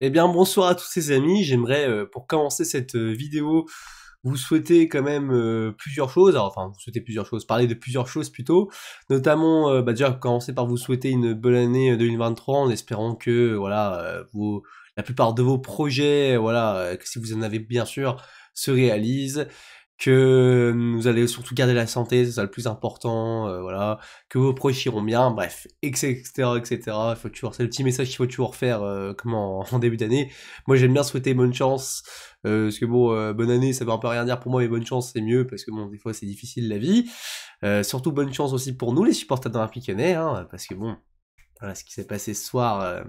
Eh bien, bonsoir à tous ces amis. J'aimerais, pour commencer cette vidéo, vous souhaiter quand même plusieurs choses. Alors, enfin, vous souhaiter plusieurs choses, parler de plusieurs choses plutôt. Notamment, déjà, commencer par vous souhaiter une bonne année 2023 en espérant que, voilà, la plupart de vos projets, voilà, que si vous en avez bien sûr, se réalisent. Que vous allez surtout garder la santé, c'est ça le plus important, voilà, que vos proches iront bien, bref, etc., etc. Il faut toujours, c'est le petit message qu'il faut toujours faire, en début d'année. Moi, j'aime bien souhaiter bonne chance, parce que bon, bonne année, ça veut un peu rien dire pour moi, mais bonne chance, c'est mieux, parce que bon, des fois, c'est difficile la vie. Surtout bonne chance aussi pour nous, les supporters d'Olympique Lyonnais, hein, parce que bon, voilà, ce qui s'est passé ce soir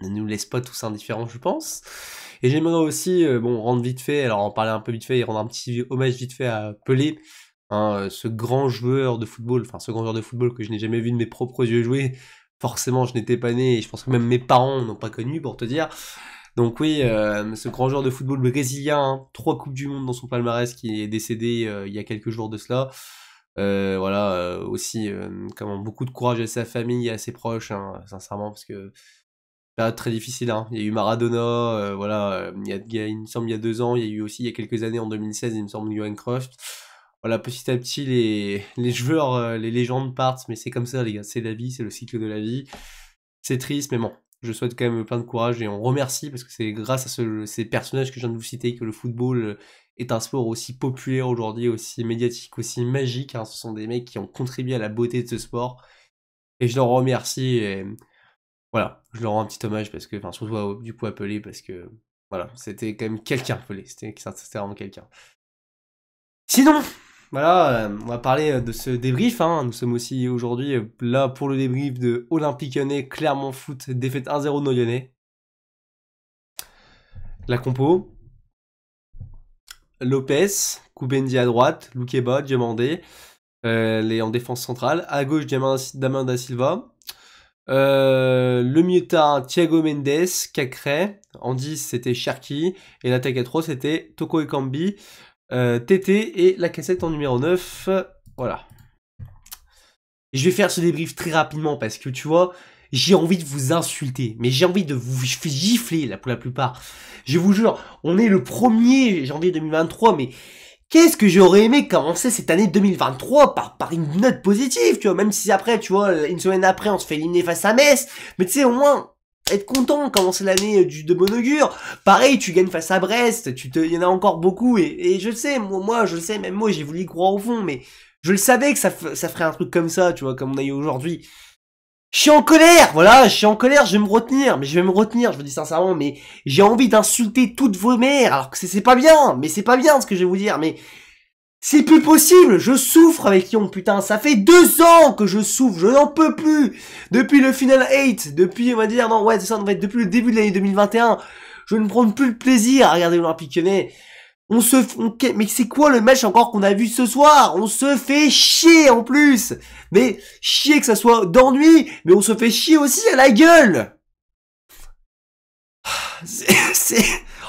ne nous laisse pas tous indifférents, je pense. Et j'aimerais aussi, rendre vite fait, alors en parler un peu vite fait et rendre un petit hommage vite fait à Pelé, hein, ce grand joueur de football, enfin ce grand joueur de football que je n'ai jamais vu de mes propres yeux jouer. Forcément, je n'étais pas né et je pense que même mes parents n'ont pas connu, pour te dire. Donc oui, ce grand joueur de football brésilien, hein, 3 coupes du monde dans son palmarès, qui est décédé il y a quelques jours de cela. Voilà, aussi, comment beaucoup de courage à sa famille et à ses proches, hein, sincèrement, parce que période très difficile, hein. Il y a eu Maradona, voilà, il me semble il y a 2 ans, il y a eu aussi il y a quelques années, en 2016, il me semble, Johan Cruyff. Voilà, petit à petit, les joueurs, les légendes partent, mais c'est comme ça, les gars, c'est la vie, c'est le cycle de la vie. C'est triste, mais bon, je souhaite quand même plein de courage et on remercie, parce que c'est grâce à ces personnages que je viens de vous citer que le football est un sport aussi populaire aujourd'hui, aussi médiatique, aussi magique, hein. Ce sont des mecs qui ont contribué à la beauté de ce sport, et je leur remercie, et voilà, je leur rends un petit hommage parce que, enfin, surtout du coup à Pelé, parce que, voilà, c'était quand même quelqu'un, Pelé, c'était vraiment quelqu'un. Sinon, voilà, on va parler de ce débrief, hein. Nous sommes aussi aujourd'hui là pour le débrief de Olympique Lyonnais, Clermont Foot, défaite 1-0 de nos Lyonnais. La compo: Lopez, Koubendi à droite, Loukeba, Diomandé, les en défense centrale, à gauche Damin da Silva. Le milieu de terrain, Thiago Mendes, Cacré. En 10, c'était Cherki. Et l'attaque à 3, c'était Toko Ekambi, Tété et la cassette en numéro 9. Voilà. Et je vais faire ce débrief très rapidement parce que tu vois, j'ai envie de vous insulter. Mais j'ai envie de vous gifler là pour la plupart. Je vous jure, on est le 1er janvier 2023, mais qu'est-ce que j'aurais aimé commencer cette année 2023 par une note positive, tu vois, même si après, tu vois, une semaine après, on se fait éliminer face à Metz, mais tu sais, au moins, être content, commencer l'année de bon augure. Pareil, tu gagnes face à Brest, il y en a encore beaucoup, et je le sais, moi, je le sais, même moi, j'ai voulu y croire au fond, mais je le savais que ça ferait un truc comme ça, tu vois, comme on a eu aujourd'hui. Je suis en colère, voilà, je suis en colère, je vais me retenir, mais je vais me retenir, je vous dis sincèrement, mais j'ai envie d'insulter toutes vos mères, alors que c'est pas bien, mais c'est pas bien ce que je vais vous dire, mais c'est plus possible, je souffre avec Lyon, putain, ça fait 2 ans que je souffre, je n'en peux plus, depuis le Final 8, depuis, on va dire, non, ouais, c'est ça, depuis le début de l'année 2021, je ne prends plus le plaisir à regarder l'Olympique Lyonnais. Mais c'est quoi le match encore qu'on a vu ce soir? On se fait chier en plus. Mais chier que ça soit d'ennui, mais on se fait chier aussi à la gueule.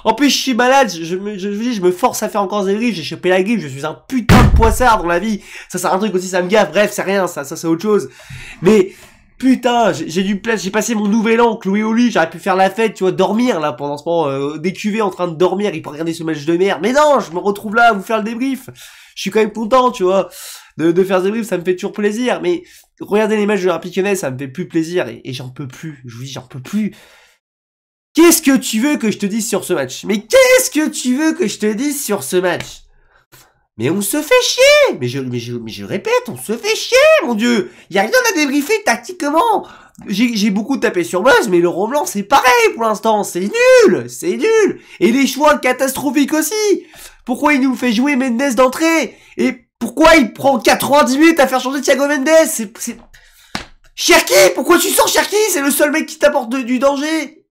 En plus, je suis malade, je me force à faire encore des griffes, j'ai chopé la griffe, je suis un putain de poissard dans la vie. Ça, c'est un truc aussi, ça me gaffe, bref, c'est rien, ça c'est autre chose. Mais, putain, j'ai passé mon nouvel an cloué au lit, j'aurais pu faire la fête, tu vois, dormir, là, pendant ce moment, décuvé en train de dormir, il peut regarder ce match de merde. Mais non, je me retrouve là à vous faire le débrief. Je suis quand même content, tu vois, de faire ce débrief, ça me fait toujours plaisir. Mais, regarder les matchs de l'Olympique Lyonnais, ça me fait plus plaisir, et j'en peux plus, je vous dis, j'en peux plus. Qu'est-ce que tu veux que je te dise sur ce match? Mais qu'est-ce que tu veux que je te dise sur ce match? Mais on se fait chier! Mais je répète, on se fait chier, mon dieu! Y a rien à débriefer tactiquement! J'ai beaucoup tapé sur Buzz, mais le Blanc, c'est pareil pour l'instant, c'est nul! C'est nul! Et les choix catastrophiques aussi! Pourquoi il nous fait jouer Mendes d'entrée? Et pourquoi il prend 90 minutes à faire changer Thiago Mendes? Cherki! Pourquoi tu sors Cherki? C'est le seul mec qui t'apporte du danger!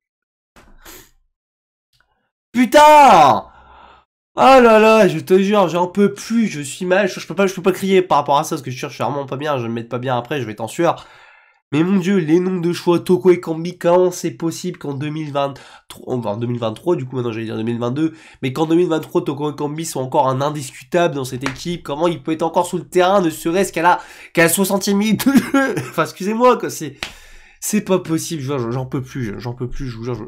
Putain! Oh là là, je te jure, j'en peux plus, je suis mal, je peux pas crier par rapport à ça, parce que je suis vraiment pas bien, je vais me mettre pas bien après, je vais être en sueur. Mais mon dieu, les nombres de choix, Toko et Kambi, comment c'est possible qu'en 2023, enfin 2023, du coup maintenant j'allais dire 2022, mais qu'en 2023, Toko et Kambi sont encore un indiscutable dans cette équipe, comment il peut être encore sous le terrain, ne serait-ce qu'à la 60e minute de jeu? Enfin, excusez-moi, quoi, c'est C'est pas possible, j'en peux plus, j'en peux plus, je vous jure,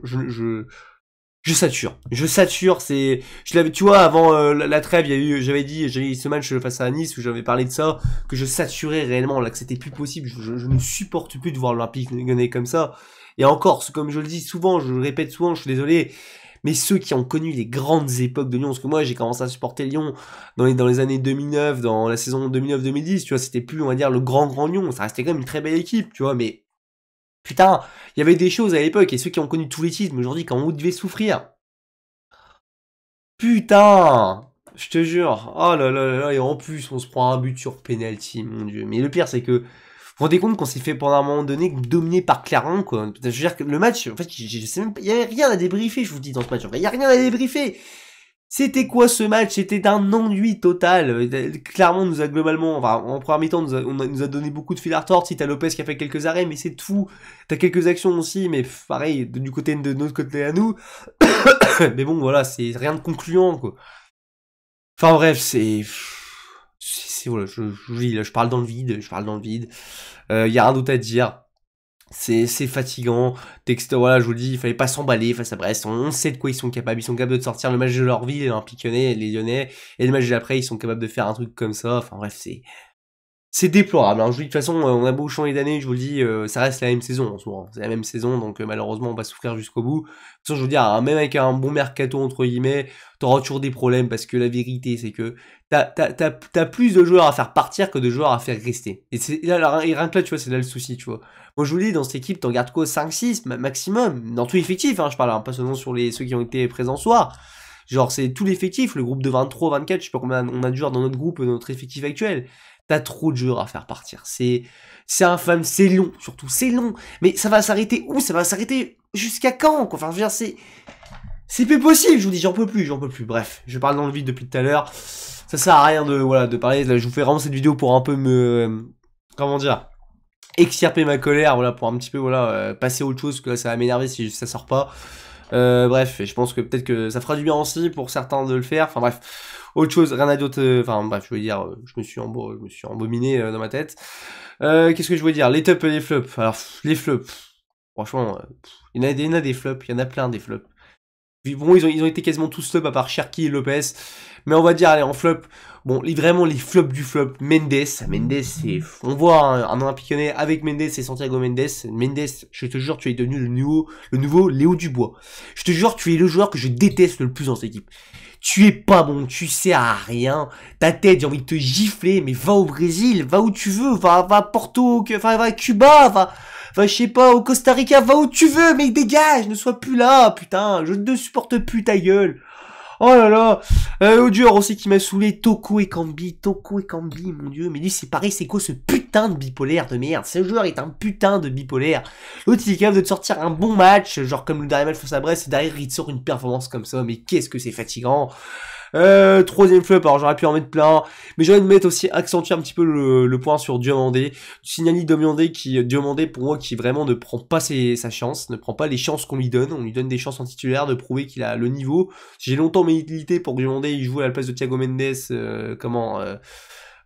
je sature, je l'avais, tu vois, avant la trêve, j'avais eu ce match face à Nice où j'avais parlé de ça, que je saturais réellement, là, que c'était plus possible, je ne supporte plus de voir l'Olympique Lyonnais comme ça. Et encore, comme je le dis souvent, je le répète souvent, je suis désolé, mais ceux qui ont connu les grandes époques de Lyon, parce que moi j'ai commencé à supporter Lyon dans les années 2009, dans la saison 2009-2010, tu vois, c'était plus, on va dire, le grand Lyon, ça restait quand même une très belle équipe, tu vois, mais putain, il y avait des choses à l'époque, et ceux qui ont connu tous les titres, mais aujourd'hui, quand vous devez souffrir, putain, je te jure, oh là là là là, et en plus, on se prend un but sur penalty, mon dieu, mais le pire, c'est que, vous vous rendez compte qu'on s'est fait pendant un moment donné dominé par Clermont, quoi. Je veux dire que le match, en fait, je sais même pas, il y avait rien à débriefer, je vous dis, dans ce match, il y a rien à débriefer. C'était quoi ce match? C'était un ennui total. Clairement, nous a globalement, enfin, en première mi-temps, nous a donné beaucoup de fil à retordre. Si t'as Lopez qui a fait quelques arrêts, mais c'est tout. T'as quelques actions aussi, mais pareil, du côté de notre côté à nous. Mais bon, voilà, c'est rien de concluant, quoi. Enfin bref, voilà, je parle dans le vide, y a rien d'autre à dire. C'est fatigant. Texte, voilà, je vous le dis, il fallait pas s'emballer face à Brest. On sait de quoi ils sont capables. Ils sont capables de sortir le match de leur vie, l'Olympique Lyonnais, les Lyonnais, et le match d'après, ils sont capables de faire un truc comme ça. Enfin bref, c'est déplorable. Hein. Je vous dis, de toute façon, on a beau changer d'année, je vous le dis, ça reste la même saison en soi. Hein. C'est la même saison, donc malheureusement, on va souffrir jusqu'au bout. De toute façon, je veux dire, hein, même avec un bon mercato, entre guillemets, t'auras toujours des problèmes, parce que la vérité, c'est que t'as plus de joueurs à faire partir que de joueurs à faire rester. Et rien que là, tu vois, c'est là le souci, tu vois. Moi, je vous dis, dans cette équipe, t'en gardes quoi, 5-6 maximum, dans tout l'effectif, hein, je parle, hein, pas seulement sur ceux qui ont été présents ce soir. Genre, c'est tout l'effectif, le groupe de 23, 24, je sais pas combien on a de joueurs dans notre groupe, notre effectif actuel. T'as trop de joueurs à faire partir. C'est infâme, c'est long, surtout, c'est long. Mais ça va s'arrêter où? Ça va s'arrêter jusqu'à quand, quoi? Enfin, je veux dire, c'est plus possible, je vous dis, j'en peux plus. Bref, je parle dans le vide depuis tout à l'heure. Ça sert à rien de parler. Là, je vous fais vraiment cette vidéo pour un peu comment dire, extirper ma colère, voilà, pour un petit peu, voilà, passer à autre chose, que là, ça va m'énerver si ça sort pas. Bref, et je pense que peut-être que ça fera du bien aussi pour certains de le faire. Enfin bref, autre chose, rien à d'autre. Enfin bref, je veux dire, je me suis embominé dans ma tête. Qu'est-ce que je voulais dire? Les tops et les flops. Alors les flops, franchement, il y en a des flops, il y en a plein des flops. Bon, ils ont été quasiment tous flop à part Cherki et Lopez. Mais on va dire, allez, en flop. Bon, vraiment les flops du flop. Mendes, c'est... On voit un Olympique Lyonnais avec Mendes et Santiago Mendes. Mendes, je te jure, tu es devenu le nouveau Léo Dubois. Je te jure, tu es le joueur que je déteste le plus dans cette équipe. Tu es pas bon, tu sers à rien. Ta tête, j'ai envie de te gifler, mais va au Brésil, va où tu veux, va à Porto, va à Cuba, va, je sais pas, au Costa Rica, va où tu veux, mais dégage, ne sois plus là, putain, je ne supporte plus ta gueule. Oh là là, Audior aussi qui m'a saoulé, Toko et Kambi, mon dieu, mais lui c'est pareil, c'est quoi ce putain de bipolaire de merde? Ce joueur est un putain de bipolaire. L'autre il est capable de te sortir un bon match, genre comme le dernier match face à Brest, et derrière il te sort une performance comme ça, mais qu'est-ce que c'est fatigant. Troisième flop, alors j'aurais pu en mettre plein, mais j'aurais de mettre aussi, accentuer un petit peu le point sur Diomandé. Signali Diomandé pour moi qui vraiment ne prend pas sa chance, ne prend pas les chances qu'on lui donne, on lui donne des chances en titulaire de prouver qu'il a le niveau. J'ai longtemps milité pour que Diomandé il joue à la place de Thiago Mendes,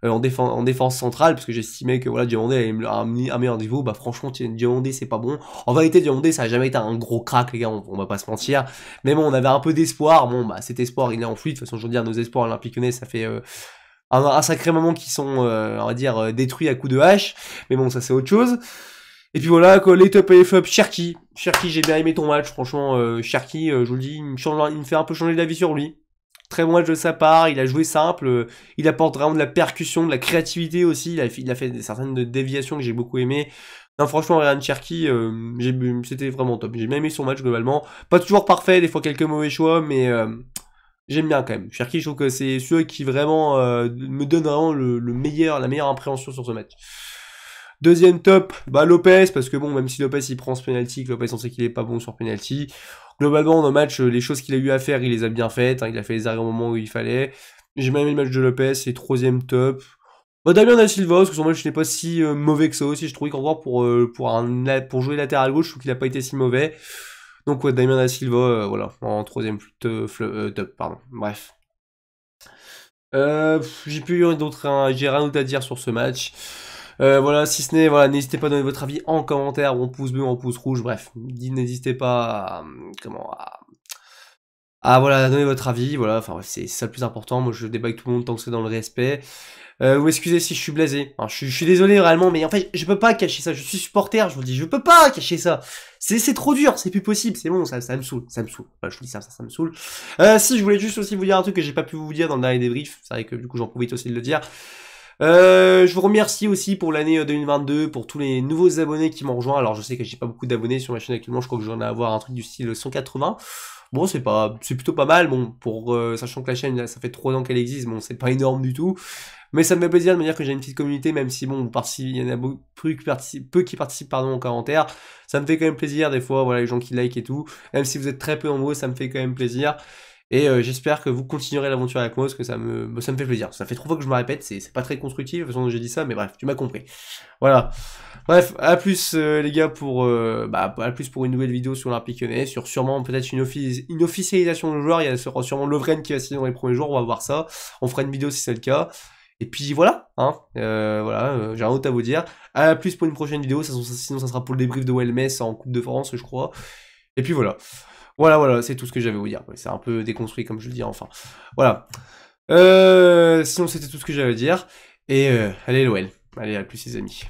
en défense centrale, parce que j'estimais que voilà, Diomandé avait un meilleur niveau. Bah franchement, Diomandé c'est pas bon. En vérité, Diomandé ça a jamais été un gros crack, les gars, on va pas se mentir. Mais bon, on avait un peu d'espoir. Bon, bah cet espoir il est enfui. De toute façon, je veux dire, nos espoirs olympiques lyonnais, ça fait un sacré moment qui sont, on va dire, détruits à coups de hache. Mais bon, ça c'est autre chose. Et puis voilà, quoi, les top et les flops, Cherki, j'ai bien aimé ton match, franchement, Cherki, je vous le dis, il me fait un peu changer d'avis sur lui. Très bon match de sa part, il a joué simple, il apporte vraiment de la percussion, de la créativité aussi, il a fait certaines déviations que j'ai beaucoup aimé. Non, franchement, Ryan Cherki, c'était vraiment top. J'ai bien aimé son match globalement. Pas toujours parfait, des fois quelques mauvais choix, mais j'aime bien quand même. Cherki, je trouve que c'est celui qui vraiment me donne vraiment la meilleure appréhension sur ce match. Deuxième top, bah Lopez, parce que bon, même si Lopez il prend ce penalty, que Lopez on sait qu'il est pas bon sur penalty, globalement dans le match, les choses qu'il a eu à faire, il les a bien faites, hein, il a fait les arrêts au moment où il fallait. J'ai même aimé le match de Lopez, c'est troisième top. Bah Damien Da Silva, parce que son match n'est pas si mauvais que ça aussi, je trouvais qu'en voir pour jouer latéral gauche, je trouve qu'il a pas été si mauvais. Donc ouais, Damien Da Silva, voilà, en troisième top, pardon, bref. J'ai rien d'autre à dire sur ce match. Voilà, si ce n'est, voilà, n'hésitez pas à donner votre avis en commentaire, ou en pouce bleu, ou en pouce rouge, bref, n'hésitez pas à, voilà, donner votre avis, voilà, enfin bref, c'est ça le plus important, moi je débat avec tout le monde tant que c'est dans le respect. Vous excusez si je suis blasé, alors, je suis désolé réellement, mais en fait, je peux pas cacher ça, je suis supporter, je vous dis, je peux pas cacher ça. C'est trop dur, c'est plus possible, c'est bon, ça me saoule, Voilà, je vous dis ça me saoule. Si, je voulais juste aussi vous dire un truc que j'ai pas pu vous dire dans le dernier débrief, c'est vrai que du coup j'en profite aussi de le dire. Je vous remercie aussi pour l'année 2022, pour tous les nouveaux abonnés qui m'ont rejoint. Alors je sais que j'ai pas beaucoup d'abonnés sur ma chaîne actuellement, je crois que j'en ai à avoir un truc du style 180. Bon, c'est plutôt pas mal, bon, pour, sachant que la chaîne, là, ça fait 3 ans qu'elle existe, bon, c'est pas énorme du tout. Mais ça me fait plaisir de me dire que j'ai une petite communauté, même si bon, il y en a peu qui participent, pardon, en commentaire. Ça me fait quand même plaisir, des fois, voilà, les gens qui like et tout. Même si vous êtes très peu nombreux, ça me fait quand même plaisir. Et j'espère que vous continuerez l'aventure avec moi, parce que ça me fait plaisir. Ça fait 3 fois que je me répète, c'est pas très constructif, de toute façon j'ai dit ça, mais bref, tu m'as compris. Voilà. Bref, à plus les gars pour à plus pour une nouvelle vidéo sur l'Olympique Lyonnais, sur sûrement peut-être une officialisation de joueur. Il y a sûrement Lovren qui va signer dans les premiers jours, on va voir ça. On fera une vidéo si c'est le cas. Et puis voilà, hein, j'ai rien d'autre à vous dire. À plus pour une prochaine vidéo, sinon ça sera pour le débrief de OL en Coupe de France, je crois. Et puis voilà. Voilà, c'est tout ce que j'avais à vous dire. C'est un peu déconstruit comme je le dis, enfin. Voilà. Sinon c'était tout ce que j'avais à dire. Et allez l'OL. Allez, à plus les amis.